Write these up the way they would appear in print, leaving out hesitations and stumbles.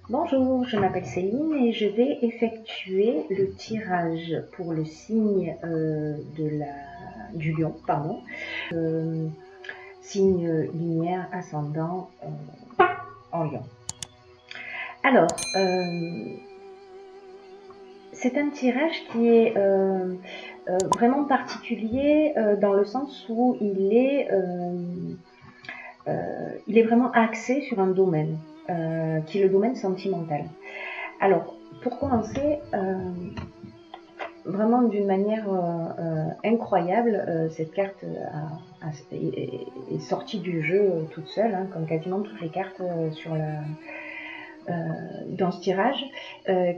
Bonjour, je m'appelle Céline et je vais effectuer le tirage pour le signe du lion, signe lumière ascendant en lion. Alors, c'est un tirage qui est vraiment particulier dans le sens où il est vraiment axé sur un domaine, qui est le domaine sentimental. Alors, pour commencer, vraiment d'une manière incroyable, cette carte est sortie du jeu toute seule, hein, comme quasiment toutes les cartes dans ce tirage,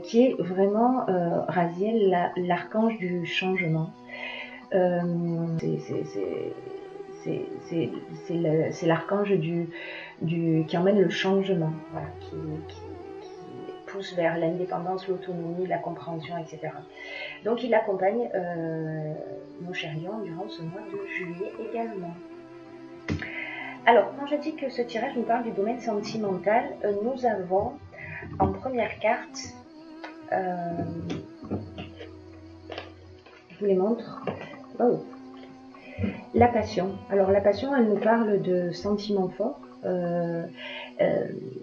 qui est vraiment Raziel, l'archange du changement. C'est l'archange qui emmène le changement, voilà, qui pousse vers l'indépendance, l'autonomie, la compréhension, etc. Donc il accompagne nos chers lions durant ce mois de juillet également. Alors, quand je dis que ce tirage nous parle du domaine sentimental, nous avons en première carte, je vous les montre, la passion. Alors la passion, elle nous parle de sentiments forts, elle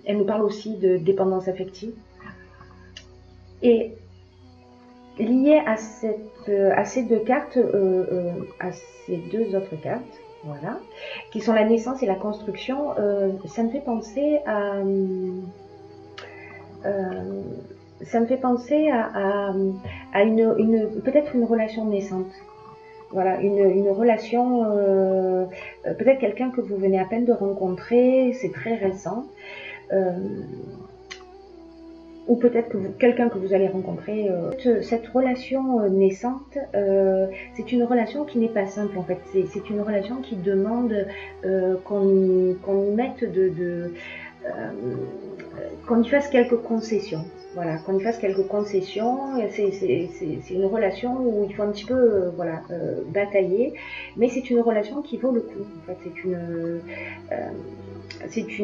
nous parle aussi de dépendance affective. Et lié à ces deux cartes, à ces deux autres cartes, voilà, qui sont la naissance et la construction, ça me fait penser à peut-être une relation naissante. Voilà, une relation, peut-être quelqu'un que vous venez à peine de rencontrer, c'est très récent. Ou peut-être quelqu'un que vous allez rencontrer. Cette relation naissante, c'est une relation qui n'est pas simple en fait. C'est une relation qui demande qu'on y mette qu'on y fasse quelques concessions. Voilà, qu'on y fasse quelques concessions. C'est une relation où il faut un petit peu batailler, mais c'est une relation qui vaut le coup. En fait, c'est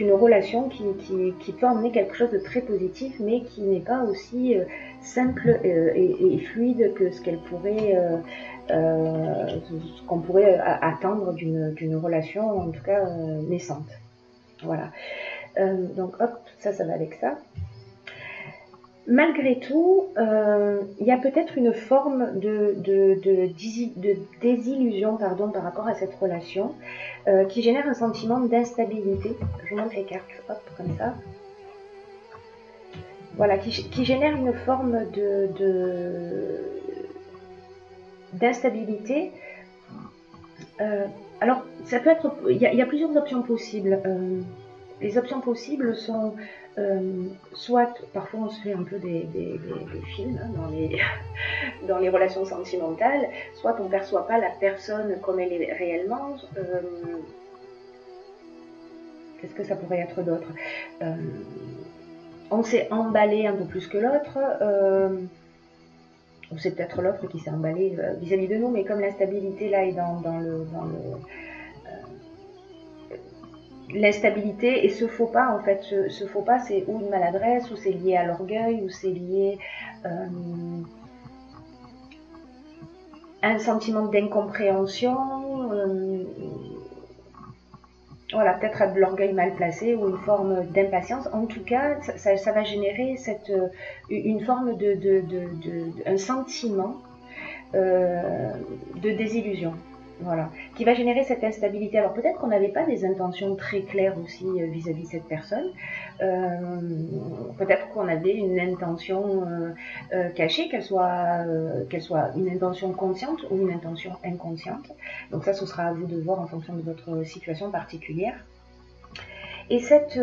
une relation qui peut emmener quelque chose de très positif, mais qui n'est pas aussi simple et fluide que ce qu'on pourrait attendre d'une relation, en tout cas naissante. Voilà. Donc hop, ça va avec ça. Malgré tout, il y a peut-être une forme de désillusion par rapport à cette relation qui génère un sentiment d'instabilité. Je vous montre les cartes, hop, comme ça. Voilà, qui génère une forme d'instabilité. Alors, ça peut être, il y a plusieurs options possibles. Les options possibles sont soit, parfois on se fait un peu des films hein, dans les relations sentimentales, soit on ne perçoit pas la personne comme elle est réellement. Qu'est-ce que ça pourrait être d'autre? On s'est emballé un peu plus que l'autre, ou c'est peut-être l'autre qui s'est emballé vis-à-vis de nous, mais comme l'instabilité là est dans l'instabilité et ce faux pas, en fait, ce faux pas, c'est ou une maladresse, ou c'est lié à l'orgueil, ou c'est lié à un sentiment d'incompréhension, voilà, peut-être à de l'orgueil mal placé ou une forme d'impatience. En tout cas, ça va générer une forme un sentiment de désillusion. Voilà, qui va générer cette instabilité. Alors peut-être qu'on n'avait pas des intentions très claires aussi vis-à-vis de cette personne. Peut-être qu'on avait une intention cachée, qu'elle soit une intention consciente ou une intention inconsciente. Donc ça, ce sera à vous de voir en fonction de votre situation particulière. Et cette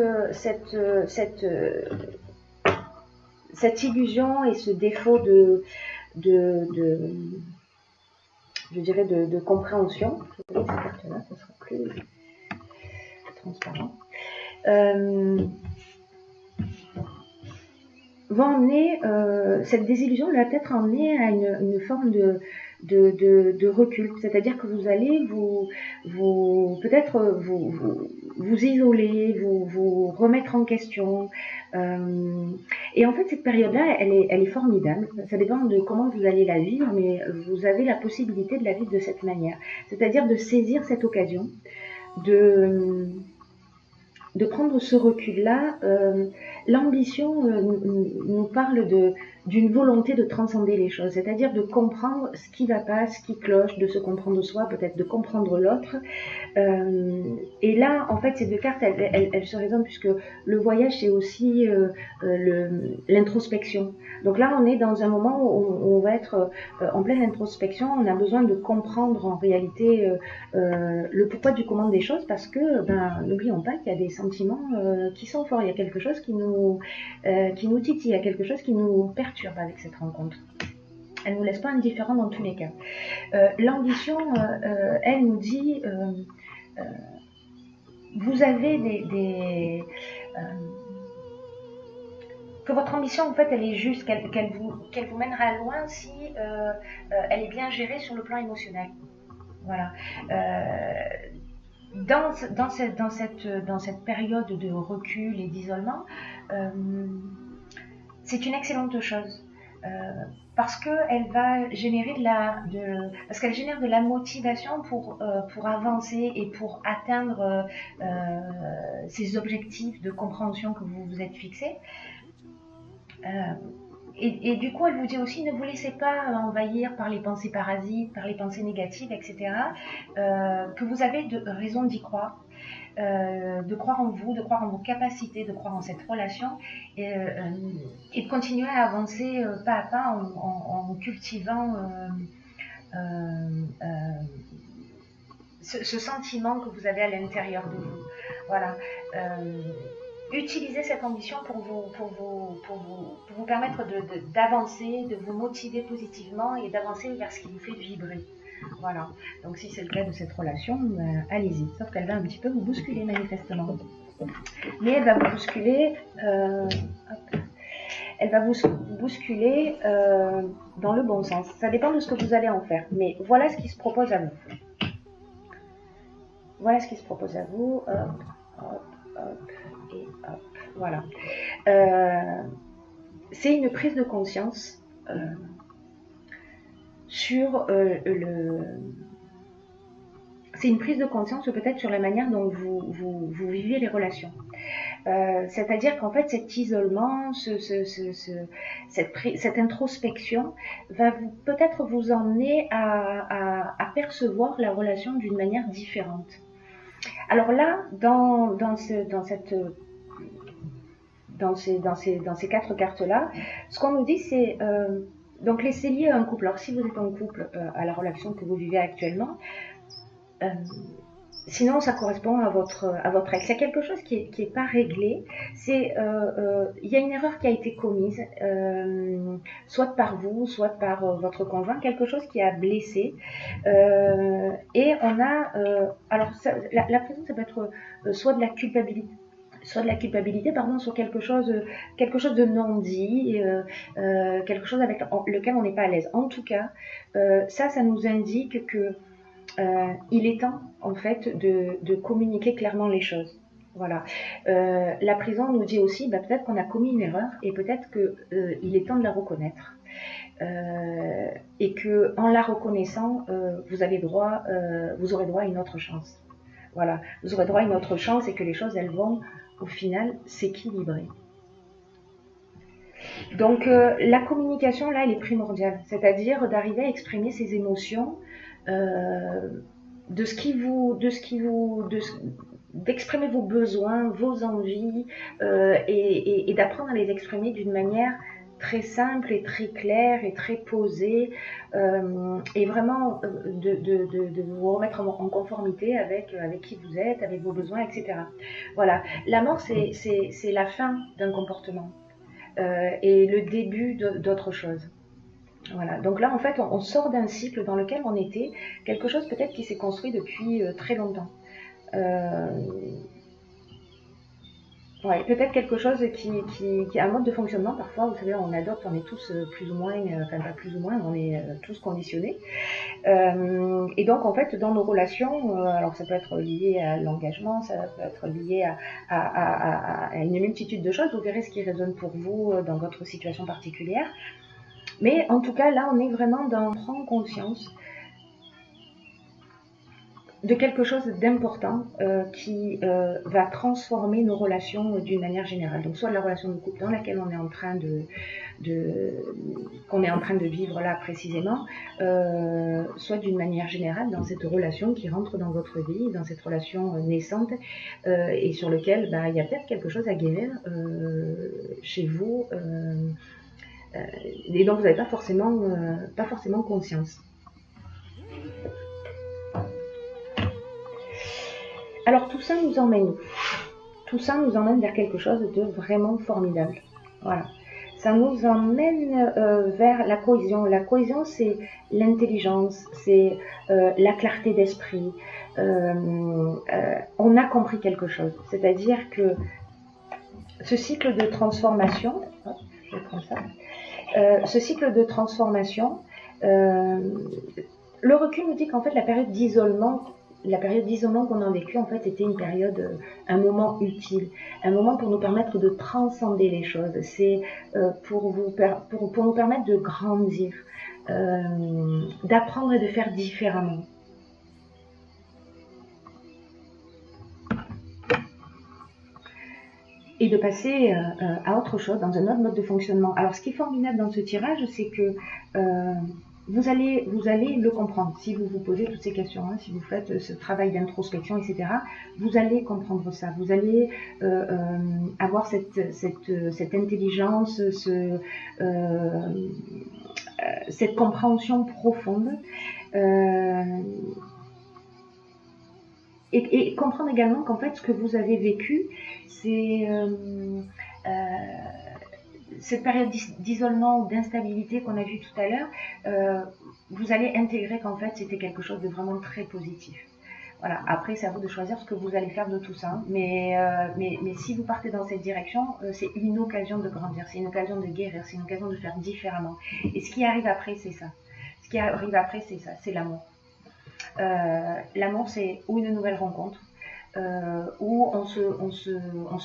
illusion et ce défaut je dirais de compréhension, je vais cette carte-là, ce sera plus transparent, va emmener, cette désillusion va peut-être emmener à une forme de recul, c'est-à-dire que vous allez peut-être vous isoler, vous remettre en question. Et en fait, cette période-là, elle est formidable. Ça dépend de comment vous allez la vivre, mais vous avez la possibilité de la vivre de cette manière. C'est-à-dire de saisir cette occasion, de prendre ce recul-là. L'ambition nous parle d'une volonté de transcender les choses, c'est-à-dire de comprendre ce qui va pas, ce qui cloche, de se comprendre soi, peut-être de comprendre l'autre. Et là, en fait, ces deux cartes, elles se résonnent puisque le voyage, c'est aussi l'introspection. Donc là, on est dans un moment où on va être en pleine introspection. On a besoin de comprendre en réalité le pourquoi du comment des choses, parce que, n'oublions pas qu'il y a des sentiments qui sont forts. Il y a quelque chose qui nous titille, il y a quelque chose qui nous perturbe avec cette rencontre. Elle ne nous laisse pas indifférents dans tous les cas. L'ambition, elle nous dit, vous avez que votre ambition, en fait, elle est juste, qu'elle vous mènera loin si elle est bien gérée sur le plan émotionnel. Voilà. Dans cette période de recul et d'isolement, c'est une excellente chose. Parce qu'elle va générer parce qu'elle génère de la motivation pour avancer et pour atteindre ces objectifs de compréhension que vous vous êtes fixés. Et du coup, elle vous dit aussi, ne vous laissez pas envahir par les pensées parasites, par les pensées négatives, etc. Que vous avez raison d'y croire. De croire en vous, de croire en vos capacités, de croire en cette relation et de continuer à avancer pas à pas en cultivant ce sentiment que vous avez à l'intérieur de vous. Voilà. Utilisez cette ambition pour vous permettre d'avancer, de vous motiver positivement et d'avancer vers ce qui vous fait vibrer. Voilà, donc si c'est le cas de cette relation, allez-y. Sauf qu'elle va un petit peu vous bousculer manifestement. Mais elle va vous bousculer, dans le bon sens. Ça dépend de ce que vous allez en faire. Mais voilà ce qui se propose à vous. Voilà ce qui se propose à vous. Hop, hop, hop, et hop. Voilà. C'est une prise de conscience c'est une prise de conscience peut-être sur la manière dont vous vivez les relations. C'est-à-dire qu'en fait cet isolement, cette introspection va peut-être vous emmener à percevoir la relation d'une manière différente. Alors là, dans ces quatre cartes-là, ce qu'on nous dit, c'est donc laissez lier un couple. Alors si vous êtes en couple à la relation que vous vivez actuellement, sinon ça correspond à votre ex. Il y a quelque chose qui est pas réglé. Il y a une erreur qui a été commise, soit par vous, soit par votre conjoint, quelque chose qui a blessé. Et on a alors la prison, ça peut être soit de la culpabilité sur quelque chose de non dit, quelque chose avec lequel on n'est pas à l'aise. En tout cas, ça nous indique que il est temps en fait de communiquer clairement les choses. Voilà. La prison nous dit aussi, peut-être qu'on a commis une erreur et peut-être qu'il est temps de la reconnaître. Et que en la reconnaissant, vous aurez droit à une autre chance. Voilà, vous aurez droit à une autre chance et que les choses elles vont au final s'équilibrer. Donc la communication là elle est primordiale, c'est-à-dire d'arriver à exprimer ses émotions, d'exprimer vos besoins, vos envies et d'apprendre à les exprimer d'une manière très simple et très claire et très posée, et vraiment de vous remettre en conformité avec qui vous êtes, avec vos besoins, etc. Voilà, la mort c'est la fin d'un comportement et le début d'autre chose. Voilà, donc là en fait on sort d'un cycle dans lequel on était, quelque chose peut-être qui s'est construit depuis très longtemps. Ouais, peut-être quelque chose qui a un mode de fonctionnement. Parfois, vous savez, on adopte, on est tous plus ou moins, enfin pas plus ou moins, on est tous conditionnés. Et donc, en fait, dans nos relations, alors ça peut être lié à l'engagement, ça peut être lié à une multitude de choses. Vous verrez ce qui résonne pour vous dans votre situation particulière. Mais en tout cas, là, on est vraiment dans prendre conscience de quelque chose d'important qui va transformer nos relations d'une manière générale. Donc soit la relation de couple dans laquelle on est en train qu'on est en train de vivre là précisément, soit d'une manière générale dans cette relation qui rentre dans votre vie, dans cette relation naissante et sur lequel il y a peut-être quelque chose à guérir chez vous et dont vous n'avez pas forcément conscience. Alors tout ça nous emmène où? Tout ça nous emmène vers quelque chose de vraiment formidable. Voilà. Ça nous emmène vers la cohésion. La cohésion, c'est l'intelligence, c'est la clarté d'esprit. On a compris quelque chose. C'est-à-dire que ce cycle de transformation, je vais prendre ça, ce cycle de transformation, le recul nous dit qu'en fait la période d'isolement qu'on a vécu, en fait, était une période, un moment utile, un moment pour nous permettre de transcender les choses. C'est pour nous permettre de grandir, d'apprendre et de faire différemment. Et de passer à autre chose, dans un autre mode de fonctionnement. Alors, ce qui est formidable dans ce tirage, c'est que vous allez le comprendre. Si vous vous posez toutes ces questions, si vous faites ce travail d'introspection, etc., vous allez comprendre ça. Vous allez avoir cette intelligence, cette compréhension profonde. Et comprendre également qu'en fait, ce que vous avez vécu, c'est cette période d'isolement ou d'instabilité qu'on a vue tout à l'heure, vous allez intégrer qu'en fait, c'était quelque chose de vraiment très positif. Voilà. Après, c'est à vous de choisir ce que vous allez faire de tout ça. Mais si vous partez dans cette direction, c'est une occasion de grandir, c'est une occasion de guérir, c'est une occasion de faire différemment. Et ce qui arrive après, c'est ça. Ce qui arrive après, c'est ça, c'est l'amour. L'amour, c'est ou une nouvelle rencontre, où on se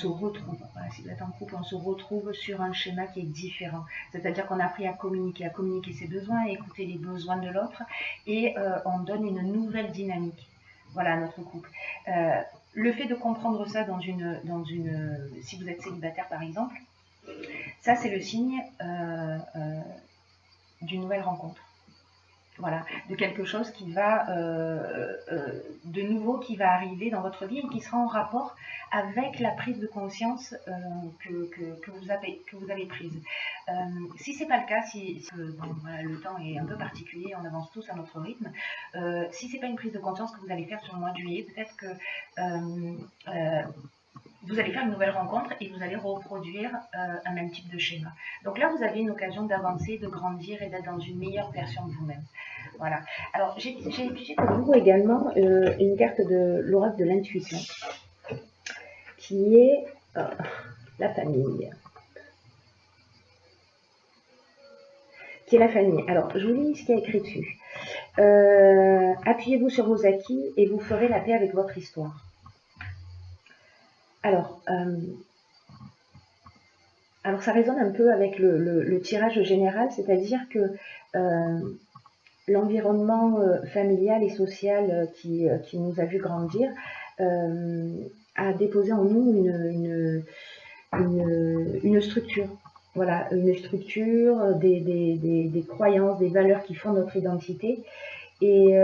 retrouve. Voilà, si vous êtes en couple, on se retrouve sur un schéma qui est différent. C'est-à-dire qu'on a appris à communiquer ses besoins, à écouter les besoins de l'autre, et on donne une nouvelle dynamique. Voilà, à notre couple. Le fait de comprendre ça si vous êtes célibataire par exemple, ça c'est le signe d'une nouvelle rencontre. Voilà, de quelque chose qui va de nouveau qui va arriver dans votre vie et qui sera en rapport avec la prise de conscience que vous avez prise. Si c'est pas le cas, voilà, le temps est un peu particulier, on avance tous à notre rythme. Si c'est pas une prise de conscience que vous allez faire sur le mois de juillet, peut-être que vous allez faire une nouvelle rencontre et vous allez reproduire un même type de schéma. Donc là, vous avez une occasion d'avancer, de grandir et d'être dans une meilleure version de vous-même. Voilà. Alors, j'ai pigé pour vous également une carte de l'oracle de l'intuition, qui est la famille. Qui est la famille. Alors, je vous lis ce qui est écrit dessus. Appuyez-vous sur vos acquis et vous ferez la paix avec votre histoire. Alors ça résonne un peu avec le tirage général, c'est-à-dire que l'environnement familial et social qui nous a vu grandir a déposé en nous une structure. Voilà, une structure, des croyances, des valeurs qui font notre identité. Et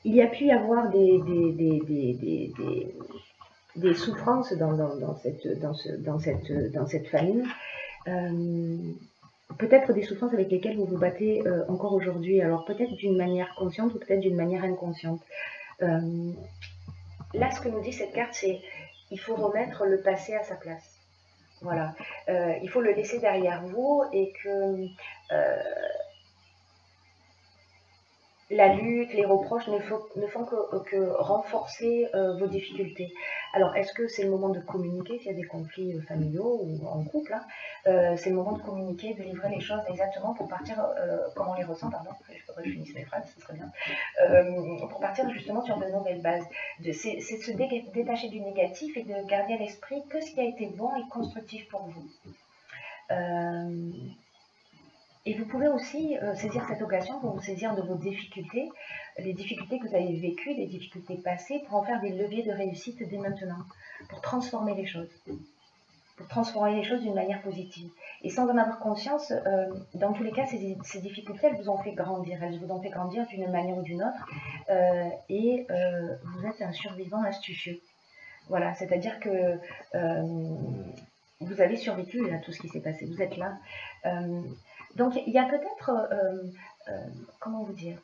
il y a pu y avoir des souffrances dans cette famille. Peut-être des souffrances avec lesquelles vous vous battez encore aujourd'hui, alors peut-être d'une manière consciente ou peut-être d'une manière inconsciente. Là, ce que nous dit cette carte, c'est il faut remettre le passé à sa place. Voilà, il faut le laisser derrière vous et que la lutte, les reproches ne font que renforcer vos difficultés. Alors, est-ce que c'est le moment de communiquer s'il y a des conflits familiaux ou en couple, hein, c'est le moment de communiquer, de livrer les choses exactement pour partir, comme on les ressent, pardon, il faudrait que je finisse mes phrases, ce serait bien, pour partir justement sur de nouvelles bases. C'est de se détacher du négatif et de garder à l'esprit que ce qui a été bon et constructif pour vous. Et vous pouvez aussi saisir cette occasion pour vous saisir de vos difficultés, les difficultés que vous avez vécues, les difficultés passées, pour en faire des leviers de réussite dès maintenant, pour transformer les choses. Pour transformer les choses d'une manière positive. Et sans en avoir conscience, dans tous les cas, ces difficultés, elles vous ont fait grandir. Elles vous ont fait grandir d'une manière ou d'une autre. Et vous êtes un survivant astucieux. Voilà, c'est-à-dire que vous avez survécu à tout ce qui s'est passé. Vous êtes là. Donc, il y a peut-être, comment vous dire,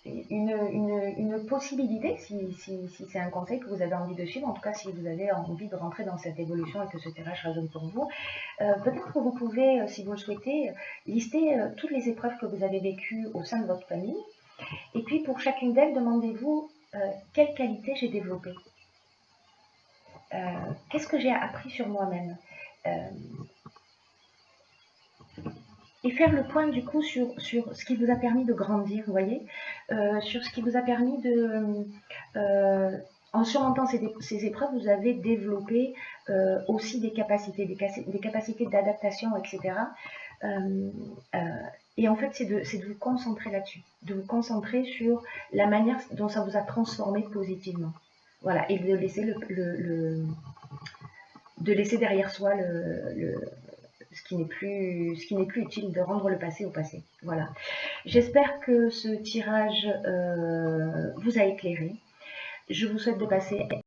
une possibilité, si c'est un conseil que vous avez envie de suivre, en tout cas si vous avez envie de rentrer dans cette évolution et que ce tirage résonne pour vous, peut-être que vous pouvez, si vous le souhaitez, lister toutes les épreuves que vous avez vécues au sein de votre famille, et puis pour chacune d'elles, demandez-vous quelle qualité j'ai développée, qu'est-ce que j'ai appris sur moi-même, et faire le point du coup sur ce qui vous a permis de grandir, vous voyez, sur ce qui vous a permis de... en surmontant ces épreuves, vous avez développé aussi des capacités d'adaptation, etc. Et en fait, c'est de vous concentrer là-dessus, de vous concentrer sur la manière dont ça vous a transformé positivement. Voilà, et de laisser de laisser derrière soi ce qui n'est plus utile, de rendre le passé au passé. Voilà. J'espère que ce tirage vous a éclairé. Je vous souhaite de passer